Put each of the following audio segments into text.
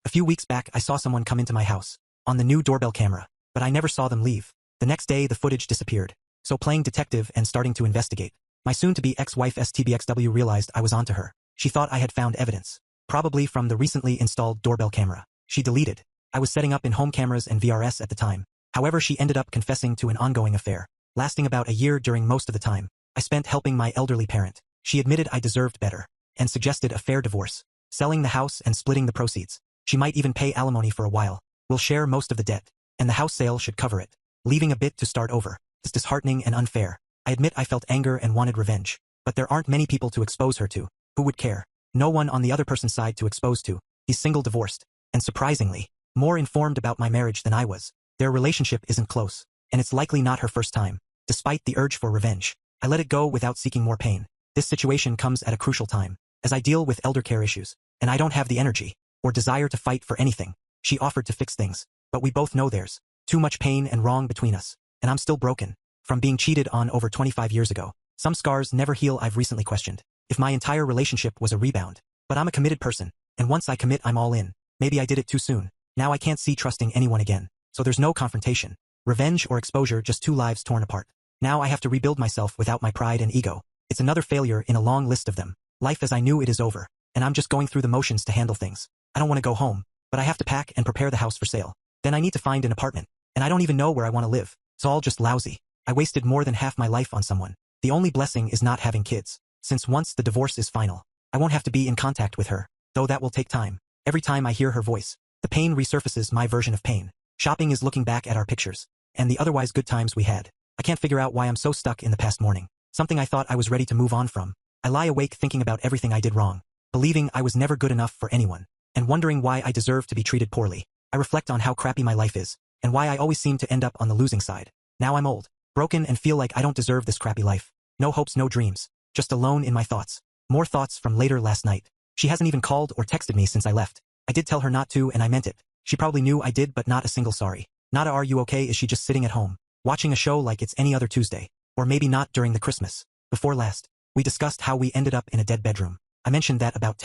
A few weeks back I saw someone come into my house, on the new doorbell camera, but I never saw them leave. The next day the footage disappeared. So playing detective and starting to investigate, my soon-to-be ex-wife STBXW realized I was onto her. She thought I had found evidence, probably from the recently installed doorbell camera. She deleted. I was setting up in home cameras and VRS at the time. However, she ended up confessing to an ongoing affair, lasting about a year during most of the time I spent helping my elderly parent. She admitted I deserved better, and suggested a fair divorce, selling the house and splitting the proceeds. She might even pay alimony for a while. We'll share most of the debt, and the house sale should cover it, leaving a bit to start over. It's disheartening and unfair. I admit I felt anger and wanted revenge, but there aren't many people to expose her to. Who would care? No one on the other person's side to expose to. He's single, divorced, and surprisingly, more informed about my marriage than I was. Their relationship isn't close, and it's likely not her first time. Despite the urge for revenge, I let it go without seeking more pain. This situation comes at a crucial time, as I deal with elder care issues, and I don't have the energy or desire to fight for anything. She offered to fix things, but we both know there's too much pain and wrong between us, and I'm still broken from being cheated on over 25 years ago. Some scars never heal. I've recently questioned if my entire relationship was a rebound, but I'm a committed person, and once I commit I'm all in. Maybe I did it too soon. Now I can't see trusting anyone again, so there's no confrontation, revenge or exposure, just two lives torn apart. Now I have to rebuild myself without my pride and ego. It's another failure in a long list of them. Life as I knew it is over, and I'm just going through the motions to handle things. I don't want to go home, but I have to pack and prepare the house for sale. Then I need to find an apartment, and I don't even know where I want to live. It's all just lousy. I wasted more than half my life on someone. The only blessing is not having kids, since once the divorce is final, I won't have to be in contact with her, though that will take time. Every time I hear her voice, the pain resurfaces. My version of pain. Shopping is looking back at our pictures, and the otherwise good times we had. I can't figure out why I'm so stuck in the past morning, something I thought I was ready to move on from. I lie awake thinking about everything I did wrong, believing I was never good enough for anyone, and wondering why I deserve to be treated poorly. I reflect on how crappy my life is, and why I always seem to end up on the losing side. Now I'm old, broken, and feel like I don't deserve this crappy life. No hopes, no dreams, just alone in my thoughts. More thoughts from later last night. She hasn't even called or texted me since I left. I did tell her not to, and I meant it. She probably knew I did, but not a single sorry. Not a "are you okay?" Is she just sitting at home, watching a show like it's any other Tuesday? Or maybe not during the Christmas before last. We discussed how we ended up in a dead bedroom. I mentioned that about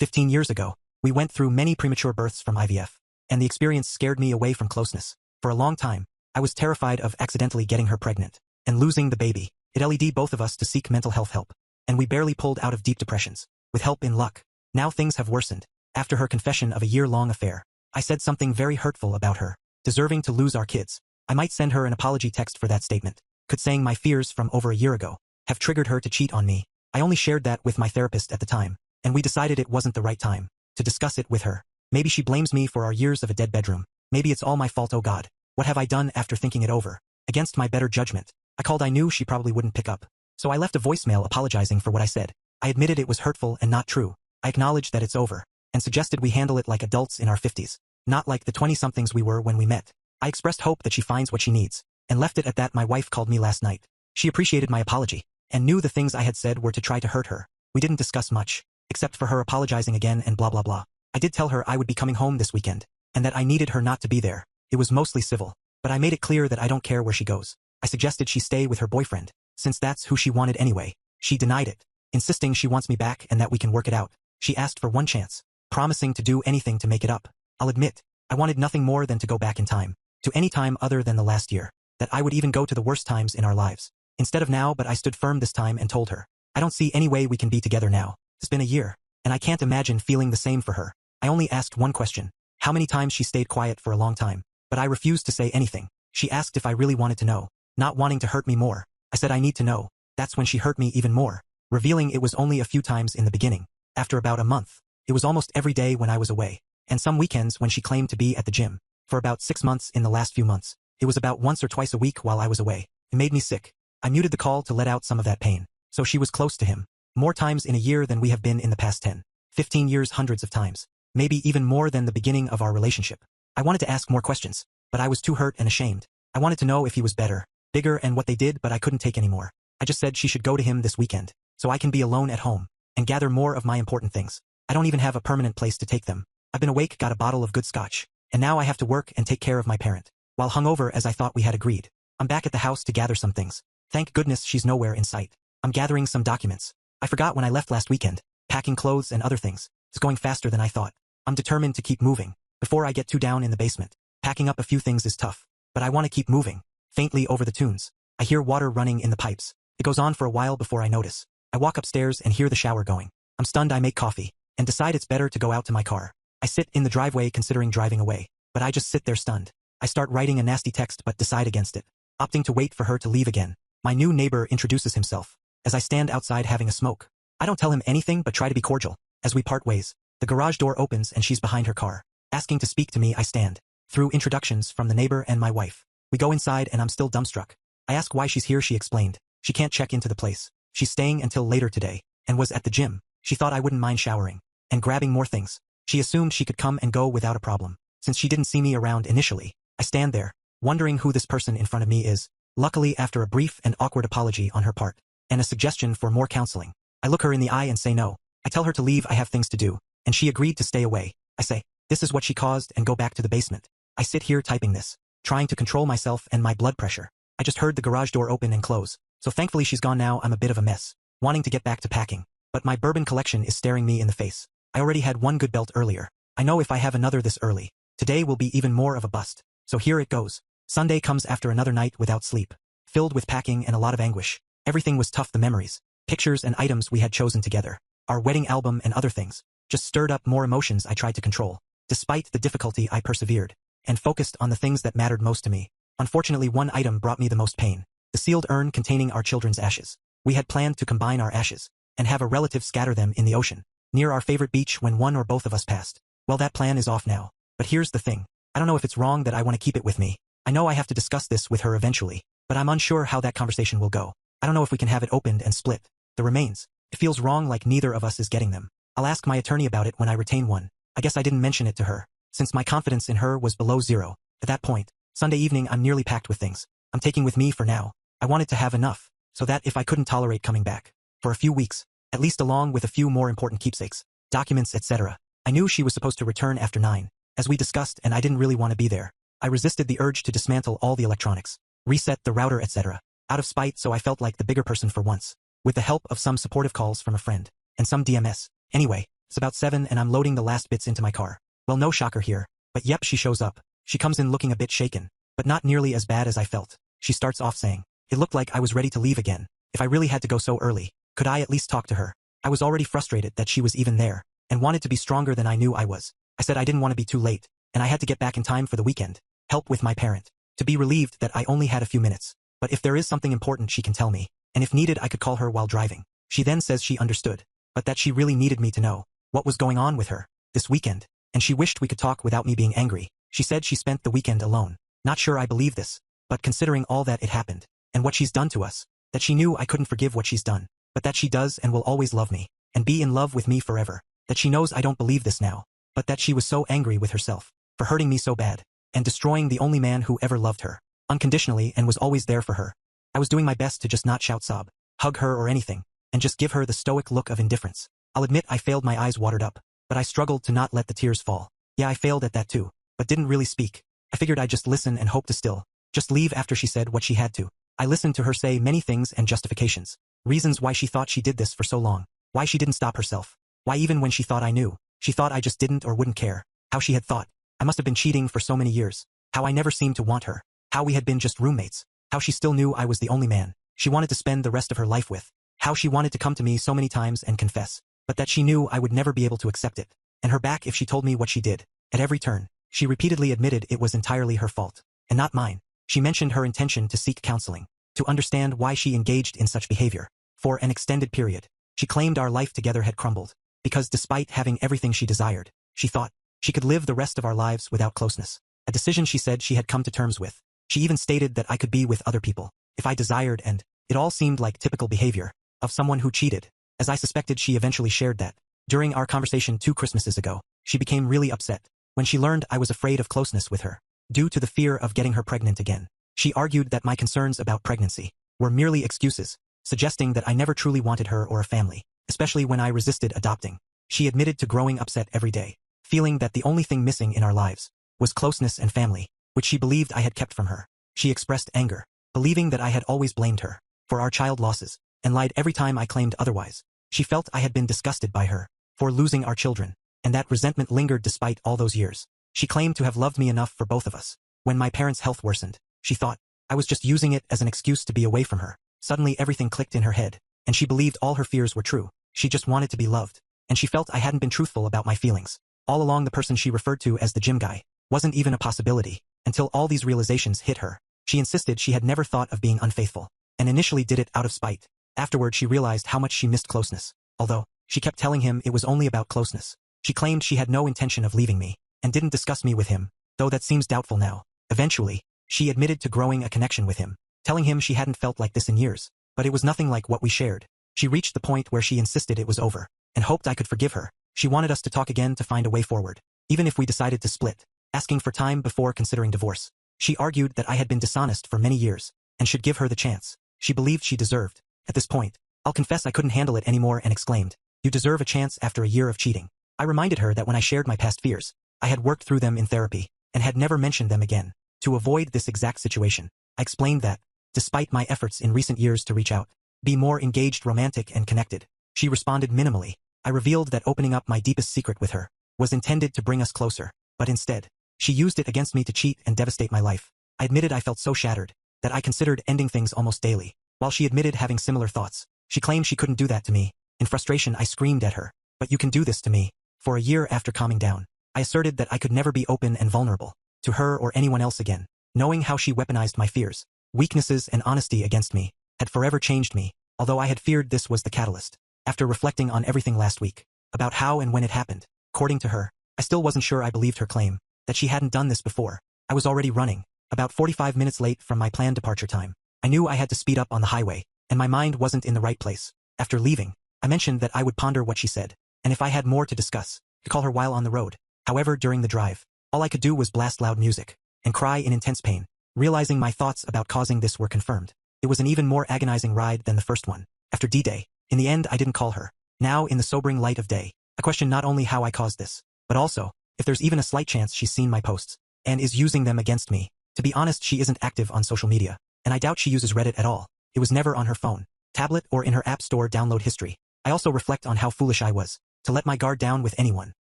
15 years ago, we went through many premature births from IVF, and the experience scared me away from closeness. For a long time, I was terrified of accidentally getting her pregnant and losing the baby. It led both of us to seek mental health help, and we barely pulled out of deep depressions, with help in luck. Now things have worsened. After her confession of a year-long affair, I said something very hurtful about her, deserving to lose our kids. I might send her an apology text for that statement. Could saying my fears from over a year ago have triggered her to cheat on me? I only shared that with my therapist at the time, and we decided it wasn't the right time to discuss it with her. Maybe she blames me for our years of a dead bedroom. Maybe it's all my fault. Oh God, what have I done? After thinking it over, against my better judgment, I called. I knew she probably wouldn't pick up, so I left a voicemail apologizing for what I said. I admitted it was hurtful and not true. I acknowledged that it's over, and suggested we handle it like adults in our 50s, not like the 20-somethings we were when we met. I expressed hope that she finds what she needs, and left it at that. My wife called me last night. She appreciated my apology, and knew the things I had said were to try to hurt her. We didn't discuss much, except for her apologizing again and blah blah blah. I did tell her I would be coming home this weekend, and that I needed her not to be there. It was mostly civil, but I made it clear that I don't care where she goes. I suggested she stay with her boyfriend, since that's who she wanted anyway. She denied it, insisting she wants me back and that we can work it out. She asked for one chance, promising to do anything to make it up. I'll admit, I wanted nothing more than to go back in time, to any time other than the last year, that I would even go to the worst times in our lives, instead of now. But I stood firm this time and told her, I don't see any way we can be together now. It's been a year, and I can't imagine feeling the same for her. I only asked one question, how many times. She stayed quiet for a long time, but I refused to say anything. She asked if I really wanted to know, not wanting to hurt me more. I said I need to know. That's when she hurt me even more, revealing it was only a few times in the beginning. After about a month, it was almost every day when I was away, and some weekends when she claimed to be at the gym. For about 6 months in the last few months, it was about once or twice a week while I was away. It made me sick. I muted the call to let out some of that pain. So she was close to him, more times in a year than we have been in the past 15 years, hundreds of times, maybe even more than the beginning of our relationship. I wanted to ask more questions, but I was too hurt and ashamed. I wanted to know if he was better, bigger, and what they did, but I couldn't take anymore. I just said she should go to him this weekend, so I can be alone at home, and gather more of my important things. I don't even have a permanent place to take them. I've been awake, got a bottle of good scotch, and now I have to work and take care of my parent, while hungover as I thought we had agreed. I'm back at the house to gather some things. Thank goodness she's nowhere in sight. I'm gathering some documents. I forgot when I left last weekend, packing clothes and other things. It's going faster than I thought. I'm determined to keep moving. Before I get too down in the basement, packing up a few things is tough. But I want to keep moving. Faintly over the tunes, I hear water running in the pipes. It goes on for a while before I notice. I walk upstairs and hear the shower going. I'm stunned. I make coffee and decide it's better to go out to my car. I sit in the driveway considering driving away, but I just sit there stunned. I start writing a nasty text but decide against it, opting to wait for her to leave again. My new neighbor introduces himself as I stand outside having a smoke. I don't tell him anything but try to be cordial. As we part ways, the garage door opens and she's behind her car. Asking to speak to me, I stand. Through introductions from the neighbor and my wife, we go inside and I'm still dumbstruck. I ask why she's here. She explained. She can't check into the place. She's staying until later today and was at the gym. She thought I wouldn't mind showering and grabbing more things. She assumed she could come and go without a problem. Since she didn't see me around initially, I stand there, wondering who this person in front of me is. Luckily, after a brief and awkward apology on her part, and a suggestion for more counseling, I look her in the eye and say no. I tell her to leave. I have things to do, and she agreed to stay away. I say, this is what she caused, and go back to the basement. I sit here typing this, trying to control myself and my blood pressure. I just heard the garage door open and close, so thankfully she's gone now. I'm a bit of a mess, wanting to get back to packing, but my bourbon collection is staring me in the face. I already had one good belt earlier. I know if I have another this early, today will be even more of a bust. So here it goes. Sunday comes after another night without sleep, filled with packing and a lot of anguish. Everything was tough. The memories, pictures and items we had chosen together, our wedding album and other things, just stirred up more emotions I tried to control. Despite the difficulty, I persevered and focused on the things that mattered most to me. Unfortunately, one item brought me the most pain. The sealed urn containing our children's ashes. We had planned to combine our ashes and have a relative scatter them in the ocean, near our favorite beach when one or both of us passed. Well, that plan is off now. But here's the thing. I don't know if it's wrong that I want to keep it with me. I know I have to discuss this with her eventually, but I'm unsure how that conversation will go. I don't know if we can have it opened and split. The remains. It feels wrong, like neither of us is getting them. I'll ask my attorney about it when I retain one. I guess I didn't mention it to her, since my confidence in her was below zero. At that point, Sunday evening, I'm nearly packed with things I'm taking with me for now. I wanted to have enough, so that if I couldn't tolerate coming back for a few weeks, at least along with a few more important keepsakes, documents, etc. I knew she was supposed to return after 9, as we discussed, and I didn't really want to be there. I resisted the urge to dismantle all the electronics, reset the router, etc. out of spite, so I felt like the bigger person for once, with the help of some supportive calls from a friend, and some DMS. Anyway, it's about 7 and I'm loading the last bits into my car. Well, no shocker here, but yep, she shows up. She comes in looking a bit shaken, but not nearly as bad as I felt. She starts off saying, it looked like I was ready to leave again. If I really had to go so early, could I at least talk to her? I was already frustrated that she was even there, and wanted to be stronger than I knew I was. I said I didn't want to be too late, and I had to get back in time for the weekend, help with my parent. To be relieved that I only had a few minutes, but if there is something important she can tell me, and if needed I could call her while driving. She then says she understood, but that she really needed me to know what was going on with her this weekend, and she wished we could talk without me being angry. She said she spent the weekend alone. Not sure I believe this, but considering all that it happened, and what she's done to us, that she knew I couldn't forgive what she's done, but that she does and will always love me, and be in love with me forever. That she knows I don't believe this now, but that she was so angry with herself for hurting me so bad, and destroying the only man who ever loved her, unconditionally, and was always there for her. I was doing my best to just not shout, sob, hug her or anything, and just give her the stoic look of indifference. I'll admit I failed. My eyes watered up, but I struggled to not let the tears fall. Yeah, I failed at that too, but didn't really speak. I figured I'd just listen and hope to still just leave after she said what she had to. I listened to her say many things and justifications, reasons why she thought she did this for so long, why she didn't stop herself, why even when she thought I knew, she thought I just didn't or wouldn't care, how she had thought I must have been cheating for so many years, how I never seemed to want her, how we had been just roommates, how she still knew I was the only man she wanted to spend the rest of her life with, how she wanted to come to me so many times and confess, but that she knew I would never be able to accept it, and her back if she told me what she did. At every turn, she repeatedly admitted it was entirely her fault, and not mine. She mentioned her intention to seek counseling, to understand why she engaged in such behavior. For an extended period, she claimed our life together had crumbled, because despite having everything she desired, she thought she could live the rest of our lives without closeness, a decision she said she had come to terms with. She even stated that I could be with other people if I desired, and it all seemed like typical behavior of someone who cheated. As I suspected, she eventually shared that during our conversation 2 Christmases ago, she became really upset when she learned I was afraid of closeness with her, due to the fear of getting her pregnant again. She argued that my concerns about pregnancy were merely excuses, suggesting that I never truly wanted her or a family, especially when I resisted adopting. She admitted to growing upset every day, feeling that the only thing missing in our lives was closeness and family, which she believed I had kept from her. She expressed anger, believing that I had always blamed her for our child losses, and lied every time I claimed otherwise. She felt I had been disgusted by her for losing our children, and that resentment lingered despite all those years. She claimed to have loved me enough for both of us. When my parents' health worsened, she thought I was just using it as an excuse to be away from her. Suddenly everything clicked in her head, and she believed all her fears were true. She just wanted to be loved, and she felt I hadn't been truthful about my feelings. All along, the person she referred to as the gym guy wasn't even a possibility, until all these realizations hit her. She insisted she had never thought of being unfaithful, and initially did it out of spite. Afterward, she realized how much she missed closeness. Although she kept telling him it was only about closeness, she claimed she had no intention of leaving me, and didn't discuss me with him, though that seems doubtful now. Eventually, she admitted to growing a connection with him, telling him she hadn't felt like this in years, but it was nothing like what we shared. She reached the point where she insisted it was over, and hoped I could forgive her. She wanted us to talk again to find a way forward, even if we decided to split, asking for time before considering divorce. She argued that I had been dishonest for many years, and should give her the chance she believed she deserved. At this point, I'll confess I couldn't handle it anymore and exclaimed, "You deserve a chance after a year of cheating." I reminded her that when I shared my past fears, I had worked through them in therapy, and had never mentioned them again. To avoid this exact situation, I explained that, despite my efforts in recent years to reach out, be more engaged, romantic, and connected, she responded minimally. I revealed that opening up my deepest secret with her was intended to bring us closer, but instead, she used it against me to cheat and devastate my life. I admitted I felt so shattered that I considered ending things almost daily. While she admitted having similar thoughts, she claimed she couldn't do that to me. In frustration, I screamed at her, "But you can do this to me." For a year after calming down, I asserted that I could never be open and vulnerable to her or anyone else again. Knowing how she weaponized my fears, weaknesses, and honesty against me had forever changed me, although I had feared this was the catalyst. After reflecting on everything last week, about how and when it happened, according to her, I still wasn't sure I believed her claim that she hadn't done this before. I was already running, about 45 minutes late from my planned departure time. I knew I had to speed up on the highway, and my mind wasn't in the right place. After leaving, I mentioned that I would ponder what she said, and if I had more to discuss, to call her while on the road. However, during the drive, all I could do was blast loud music and cry in intense pain, realizing my thoughts about causing this were confirmed. It was an even more agonizing ride than the first one. After D-Day, in the end, I didn't call her. Now, in the sobering light of day, I question not only how I caused this, but also if there's even a slight chance she's seen my posts and is using them against me. To be honest, she isn't active on social media, and I doubt she uses Reddit at all. It was never on her phone, tablet, or in her App Store download history. I also reflect on how foolish I was to let my guard down with anyone,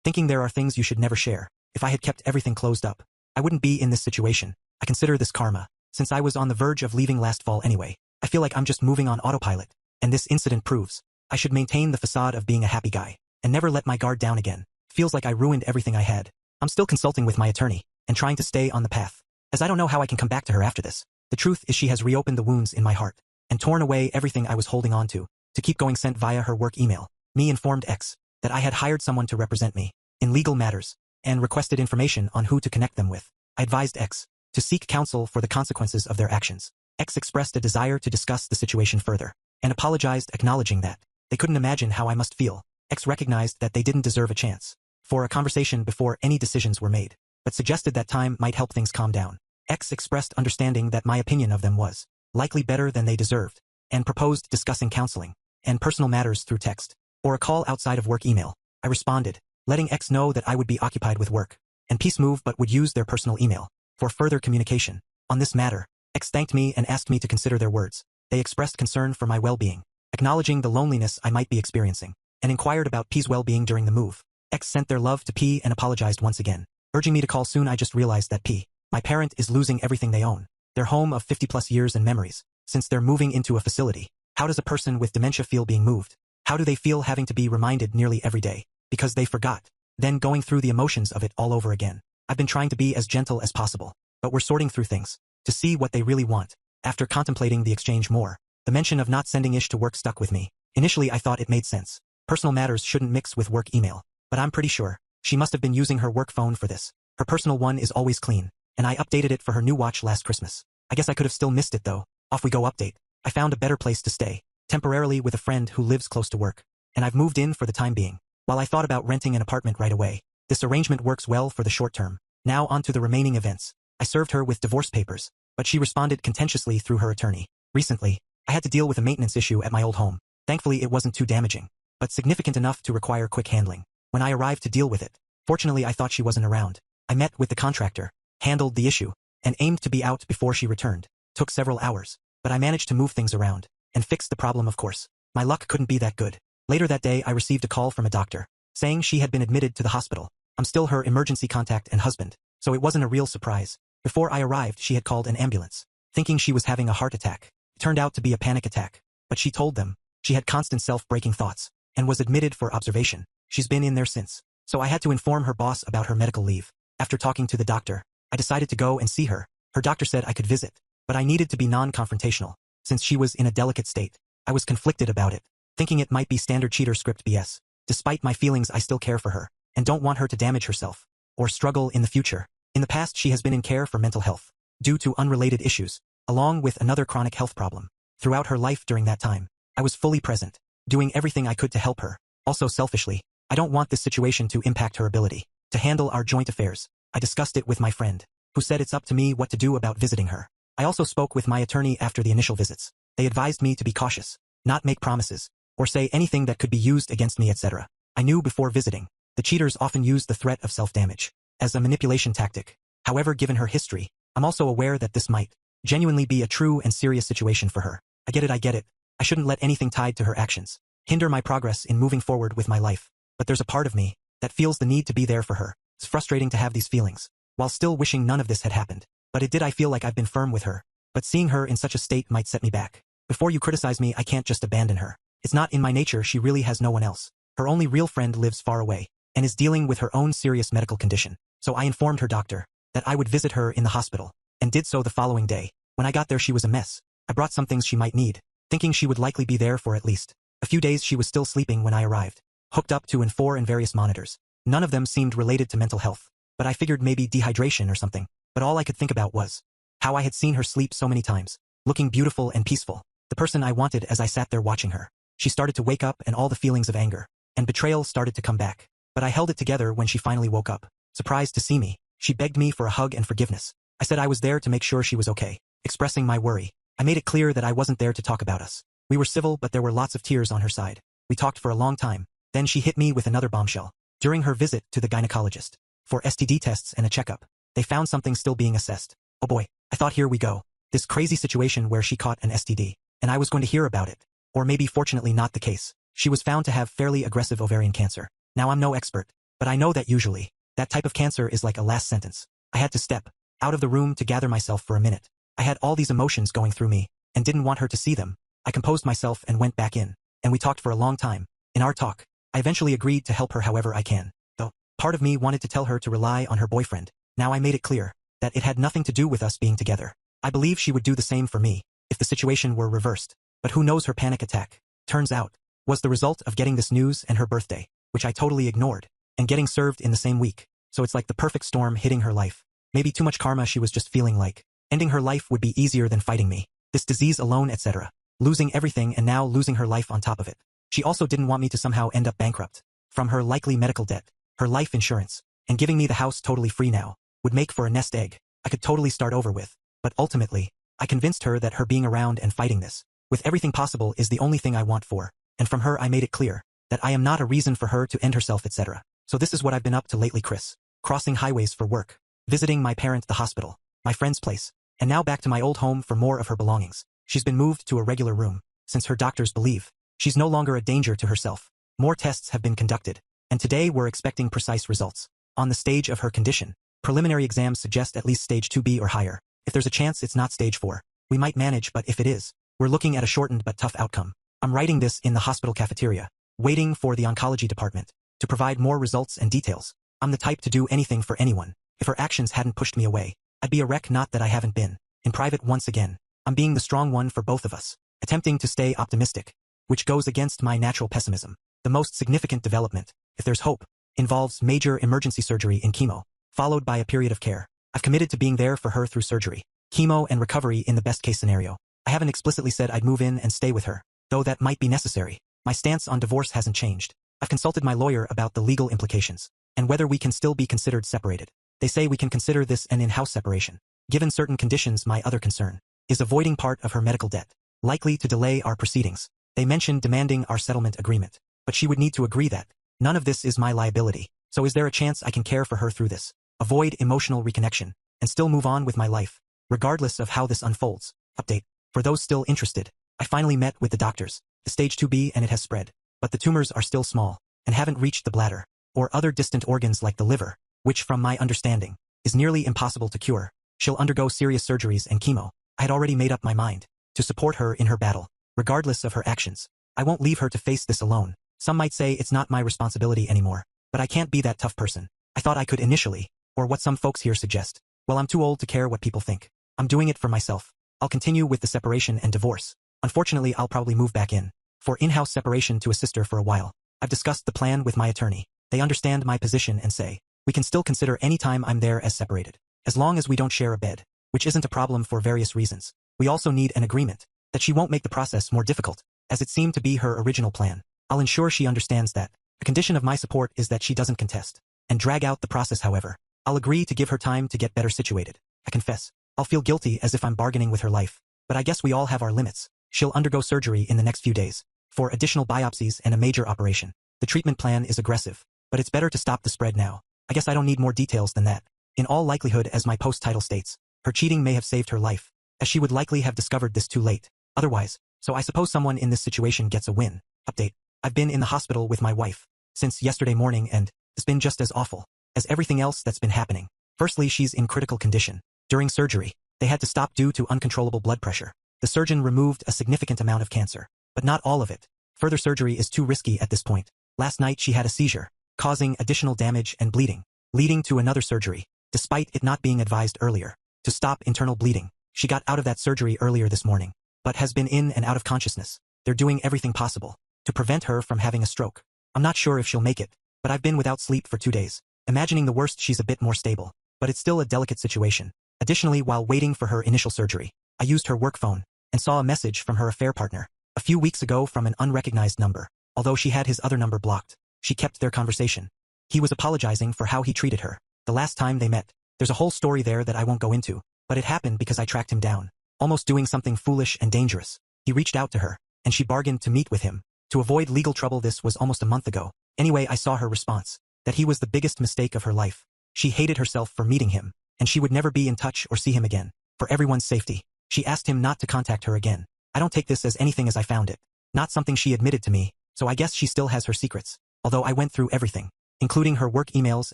thinking there are things you should never share. If I had kept everything closed up, I wouldn't be in this situation. I consider this karma, since I was on the verge of leaving last fall anyway. I feel like I'm just moving on autopilot, and this incident proves I should maintain the facade of being a happy guy and never let my guard down again. Feels like I ruined everything I had. I'm still consulting with my attorney and trying to stay on the path, as I don't know how I can come back to her after this. The truth is she has reopened the wounds in my heart and torn away everything I was holding on to keep going. Sent via her work email, me informed X that I had hired someone to represent me in legal matters and requested information on who to connect them with. I advised X to seek counsel for the consequences of their actions. X expressed a desire to discuss the situation further and apologized, acknowledging that they couldn't imagine how I must feel. X recognized that they didn't deserve a chance for a conversation before any decisions were made, but suggested that time might help things calm down. X expressed understanding that my opinion of them was likely better than they deserved, and proposed discussing counseling and personal matters through text or a call outside of work email. I responded, letting X know that I would be occupied with work and peace move but would use their personal email for further communication. On this matter, X thanked me and asked me to consider their words. They expressed concern for my well-being, acknowledging the loneliness I might be experiencing, and inquired about P's well-being during the move. X sent their love to P and apologized once again, urging me to call soon. I just realized that P, my parent, is losing everything they own, their home of 50+ years and memories, since they're moving into a facility. How does a person with dementia feel being moved? How do they feel having to be reminded nearly every day, because they forgot, then going through the emotions of it all over again? I've been trying to be as gentle as possible, but we're sorting through things to see what they really want. After contemplating the exchange more, the mention of not sending Ish to work stuck with me. Initially I thought it made sense. Personal matters shouldn't mix with work email, but I'm pretty sure she must have been using her work phone for this. Her personal one is always clean, and I updated it for her new watch last Christmas. I guess I could have still missed it though. Off we go. Update. I found a better place to stay, temporarily with a friend who lives close to work, and I've moved in for the time being. While I thought about renting an apartment right away, this arrangement works well for the short term. Now on to the remaining events. I served her with divorce papers, but she responded contentiously through her attorney. Recently, I had to deal with a maintenance issue at my old home. Thankfully it wasn't too damaging, but significant enough to require quick handling. When I arrived to deal with it, fortunately I thought she wasn't around. I met with the contractor, handled the issue, and aimed to be out before she returned. Took several hours, but I managed to move things around and fix the problem. Of course, my luck couldn't be that good. Later that day I received a call from a doctor, saying she had been admitted to the hospital. I'm still her emergency contact and husband, so it wasn't a real surprise. Before I arrived, she had called an ambulance, thinking she was having a heart attack. It turned out to be a panic attack. But she told them she had constant self-breaking thoughts and was admitted for observation. She's been in there since. So I had to inform her boss about her medical leave. After talking to the doctor, I decided to go and see her. Her doctor said I could visit, but I needed to be non-confrontational. Since she was in a delicate state, I was conflicted about it, thinking it might be standard cheater script BS. Despite my feelings, I still care for her and don't want her to damage herself or struggle in the future. In the past, she has been in care for mental health due to unrelated issues, along with another chronic health problem. Throughout her life during that time, I was fully present, doing everything I could to help her. Also selfishly, I don't want this situation to impact her ability to handle our joint affairs. I discussed it with my friend, who said it's up to me what to do about visiting her. I also spoke with my attorney after the initial visits. They advised me to be cautious, not make promises, or say anything that could be used against me, etc. I knew before visiting, the cheaters often use the threat of self-damage as a manipulation tactic. However, given her history, I'm also aware that this might genuinely be a true and serious situation for her. I get it. I shouldn't let anything tied to her actions hinder my progress in moving forward with my life. But there's a part of me that feels the need to be there for her. It's frustrating to have these feelings, while still wishing none of this had happened. But it did. I feel like I've been firm with her. But seeing her in such a state might set me back. Before you criticize me, I can't just abandon her. It's not in my nature. She really has no one else. Her only real friend lives far away and is dealing with her own serious medical condition. So I informed her doctor that I would visit her in the hospital, and did so the following day. When I got there, she was a mess. I brought some things she might need, thinking she would likely be there for at least a few days. She was still sleeping when I arrived, hooked up to four and various monitors. None of them seemed related to mental health, but I figured maybe dehydration or something. But all I could think about was how I had seen her sleep so many times, looking beautiful and peaceful, the person I wanted. As I sat there watching her, she started to wake up, and all the feelings of anger and betrayal started to come back. But I held it together when she finally woke up. Surprised to see me, she begged me for a hug and forgiveness. I said I was there to make sure she was okay, expressing my worry. I made it clear that I wasn't there to talk about us. We were civil, but there were lots of tears on her side. We talked for a long time. Then she hit me with another bombshell. During her visit to the gynecologist for STD tests and a checkup, they found something still being assessed. Oh boy, I thought, here we go. This crazy situation where she caught an STD, and I was going to hear about it. Or maybe fortunately not the case. She was found to have fairly aggressive ovarian cancer. Now I'm no expert, but I know that usually, that type of cancer is like a last sentence. I had to step out of the room to gather myself for a minute. I had all these emotions going through me, and didn't want her to see them. I composed myself and went back in, and we talked for a long time. In our talk, I eventually agreed to help her however I can, though part of me wanted to tell her to rely on her boyfriend. Now I made it clear that it had nothing to do with us being together. I believe she would do the same for me if the situation were reversed. But who knows, her panic attack, turns out, was the result of getting this news and her birthday, which I totally ignored, and getting served in the same week. So it's like the perfect storm hitting her life. Maybe too much karma. She was just feeling like ending her life would be easier than fighting me, this disease alone, etc. Losing everything and now losing her life on top of it. She also didn't want me to somehow end up bankrupt from her likely medical debt, her life insurance, and giving me the house totally free now would make for a nest egg I could totally start over with. But ultimately, I convinced her that her being around and fighting this with everything possible is the only thing I want for, and from her I made it clear that I am not a reason for her to end herself, etc. So this is what I've been up to lately, Chris. Crossing highways for work, visiting my parent, the hospital, my friend's place, and now back to my old home for more of her belongings. She's been moved to a regular room, since her doctors believe she's no longer a danger to herself. More tests have been conducted, and today we're expecting precise results. On the stage of her condition, preliminary exams suggest at least stage 2B or higher. If there's a chance it's not stage 4, we might manage, but if it is, we're looking at a shortened but tough outcome. I'm writing this in the hospital cafeteria, waiting for the oncology department to provide more results and details. I'm the type to do anything for anyone. If her actions hadn't pushed me away, I'd be a wreck. Not that I haven't been. In private, once again, I'm being the strong one for both of us, attempting to stay optimistic, which goes against my natural pessimism. The most significant development, if there's hope, involves major emergency surgery in chemo, followed by a period of care. I've committed to being there for her through surgery, chemo, and recovery in the best case scenario. I haven't explicitly said I'd move in and stay with her, though that might be necessary. My stance on divorce hasn't changed. I've consulted my lawyer about the legal implications, and whether we can still be considered separated. They say we can consider this an in-house separation, given certain conditions. My other concern is avoiding part of her medical debt, likely to delay our proceedings. They mentioned demanding our settlement agreement, but she would need to agree that none of this is my liability. So is there a chance I can care for her through this, avoid emotional reconnection, and still move on with my life, regardless of how this unfolds? Update. For those still interested, I finally met with the doctors. The stage 2B, and it has spread, but the tumors are still small and haven't reached the bladder. or other distant organs like the liver, which from my understanding, is nearly impossible to cure. She'll undergo serious surgeries and chemo. I had already made up my mind to support her in her battle, regardless of her actions. I won't leave her to face this alone. Some might say it's not my responsibility anymore, but I can't be that tough person. I thought I could initially, or what some folks here suggest. Well, I'm too old to care what people think. I'm doing it for myself. I'll continue with the separation and divorce. Unfortunately, I'll probably move back in for in-house separation to assist her for a while. I've discussed the plan with my attorney. They understand my position and say, we can still consider any time I'm there as separated, as long as we don't share a bed, which isn't a problem for various reasons. We also need an agreement that she won't make the process more difficult, as it seemed to be her original plan. I'll ensure she understands that. A condition of my support is that she doesn't contest and drag out the process. However, I'll agree to give her time to get better situated. I confess, I'll feel guilty as if I'm bargaining with her life, but I guess we all have our limits. She'll undergo surgery in the next few days for additional biopsies and a major operation. The treatment plan is aggressive, but it's better to stop the spread now. I guess I don't need more details than that. In all likelihood, as my post title states, her cheating may have saved her life, as she would likely have discovered this too late. Otherwise, so I suppose someone in this situation gets a win. Update. I've been in the hospital with my wife since yesterday morning, and it's been just as awful as everything else that's been happening. Firstly, she's in critical condition. During surgery, they had to stop due to uncontrollable blood pressure. The surgeon removed a significant amount of cancer, but not all of it. Further surgery is too risky at this point. Last night she had a seizure, causing additional damage and bleeding, leading to another surgery, despite it not being advised earlier to stop internal bleeding. She got out of that surgery earlier this morning, but has been in and out of consciousness. They're doing everything possible to prevent her from having a stroke. I'm not sure if she'll make it, but I've been without sleep for 2 days. Imagining the worst, she's a bit more stable, but it's still a delicate situation. Additionally, while waiting for her initial surgery, I used her work phone and saw a message from her affair partner a few weeks ago from an unrecognized number. Although she had his other number blocked, she kept their conversation. He was apologizing for how he treated her the last time they met. There's a whole story there that I won't go into, but it happened because I tracked him down, almost doing something foolish and dangerous. He reached out to her, and she bargained to meet with him to avoid legal trouble. This was almost a month ago. Anyway, I saw her response, that he was the biggest mistake of her life. She hated herself for meeting him, and she would never be in touch or see him again. For everyone's safety, she asked him not to contact her again. I don't take this as anything as I found it. Not something she admitted to me, so I guess she still has her secrets. Although I went through everything, including her work emails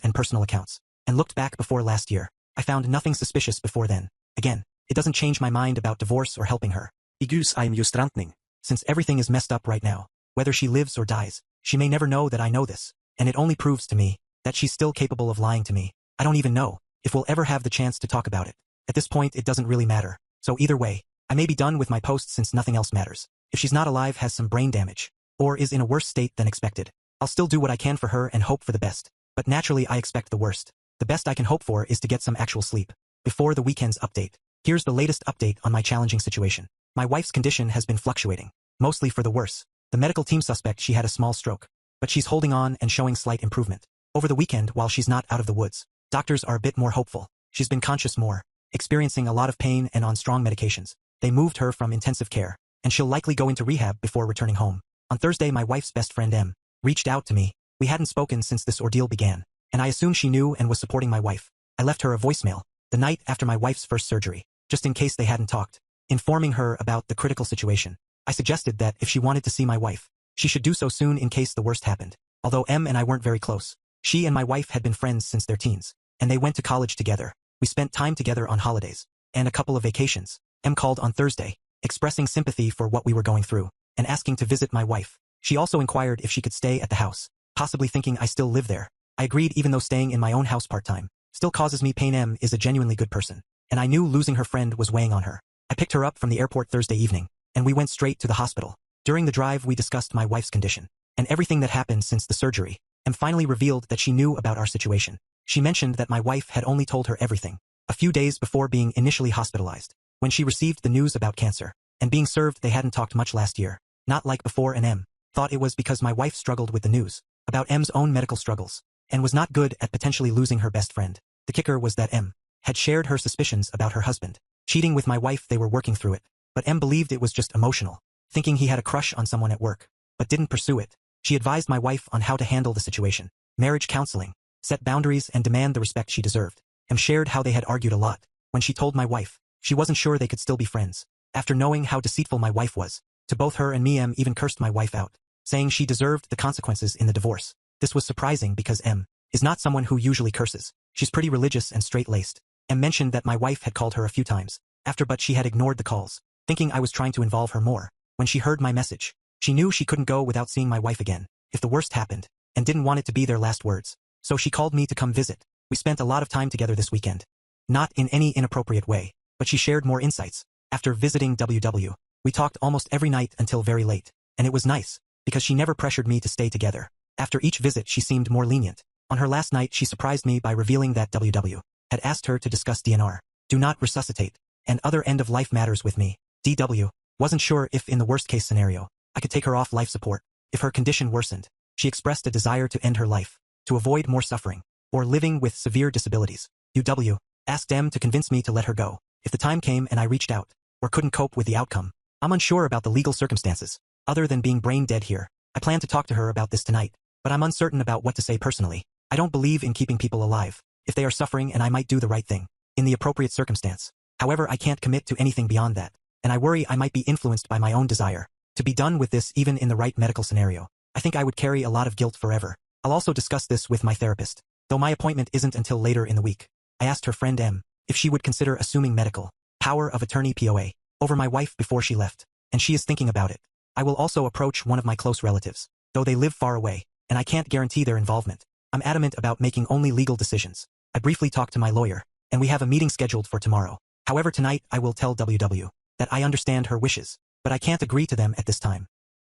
and personal accounts, and looked back before last year, I found nothing suspicious before then. Again, it doesn't change my mind about divorce or helping her. Because I'm strandning. Since everything is messed up right now, whether she lives or dies, she may never know that I know this, and it only proves to me that she's still capable of lying to me. I don't even know if we'll ever have the chance to talk about it. At this point, it doesn't really matter. So either way, I may be done with my post since nothing else matters. If she's not alive, has some brain damage, or is in a worse state than expected, I'll still do what I can for her and hope for the best. But naturally, I expect the worst. The best I can hope for is to get some actual sleep before the weekend's update. Here's the latest update on my challenging situation. My wife's condition has been fluctuating, mostly for the worse. The medical team suspect she had a small stroke, but she's holding on and showing slight improvement. Over the weekend, while she's not out of the woods, doctors are a bit more hopeful. She's been conscious more, experiencing a lot of pain and on strong medications. They moved her from intensive care, and she'll likely go into rehab before returning home. On Thursday, my wife's best friend M reached out to me. We hadn't spoken since this ordeal began, and I assumed she knew and was supporting my wife. I left her a voicemail the night after my wife's first surgery, just in case they hadn't talked, informing her about the critical situation. I suggested that if she wanted to see my wife, she should do so soon in case the worst happened. Although M and I weren't very close, she and my wife had been friends since their teens, and they went to college together. We spent time together on holidays and a couple of vacations. M called on Thursday, expressing sympathy for what we were going through, and asking to visit my wife. She also inquired if she could stay at the house, possibly thinking I still live there. I agreed, even though staying in my own house part-time still causes me pain. M is a genuinely good person, and I knew losing her friend was weighing on her. I picked her up from the airport Thursday evening, and we went straight to the hospital. During the drive, we discussed my wife's condition and everything that happened since the surgery, and finally revealed that she knew about our situation. She mentioned that my wife had only told her everything a few days before being initially hospitalized, when she received the news about cancer, and being served. They hadn't talked much last year, not like before, and M thought it was because my wife struggled with the news about M's own medical struggles, and was not good at potentially losing her best friend. The kicker was that M had shared her suspicions about her husband cheating with my wife. They were working through it, but M believed it was just emotional, thinking he had a crush on someone at work, but didn't pursue it. She advised my wife on how to handle the situation, marriage counseling, set boundaries, and demand the respect she deserved. M shared how they had argued a lot. When she told my wife, she wasn't sure they could still be friends. After knowing how deceitful my wife was to both her and me, M even cursed my wife out, saying she deserved the consequences in the divorce. This was surprising because M is not someone who usually curses. She's pretty religious and straight-laced. M mentioned that my wife had called her a few times, but she had ignored the calls, thinking I was trying to involve her more. When she heard my message, she knew she couldn't go without seeing my wife again, if the worst happened, and didn't want it to be their last words. So she called me to come visit. We spent a lot of time together this weekend. Not in any inappropriate way, but she shared more insights. After visiting WW, we talked almost every night until very late, and it was nice, because she never pressured me to stay together. After each visit she seemed more lenient. On her last night she surprised me by revealing that WW had asked her to discuss DNR, do not resuscitate, and other end-of-life matters with me. DW wasn't sure if in the worst-case scenario, I could take her off life support. If her condition worsened, she expressed a desire to end her life, to avoid more suffering, or living with severe disabilities. UW asked M to convince me to let her go. If the time came and I reached out, or couldn't cope with the outcome, I'm unsure about the legal circumstances. Other than being brain dead here, I plan to talk to her about this tonight, but I'm uncertain about what to say personally. I don't believe in keeping people alive, if they are suffering, and I might do the right thing, in the appropriate circumstance. However, I can't commit to anything beyond that, and I worry I might be influenced by my own desire to be done with this even in the right medical scenario. I think I would carry a lot of guilt forever. I'll also discuss this with my therapist, though my appointment isn't until later in the week. I asked her friend M if she would consider assuming medical power of attorney POA over my wife before she left, and she is thinking about it. I will also approach one of my close relatives, though they live far away, and I can't guarantee their involvement. I'm adamant about making only legal decisions. I briefly talked to my lawyer, and we have a meeting scheduled for tomorrow. However, tonight I will tell WW that I understand her wishes, but I can't agree to them at this time.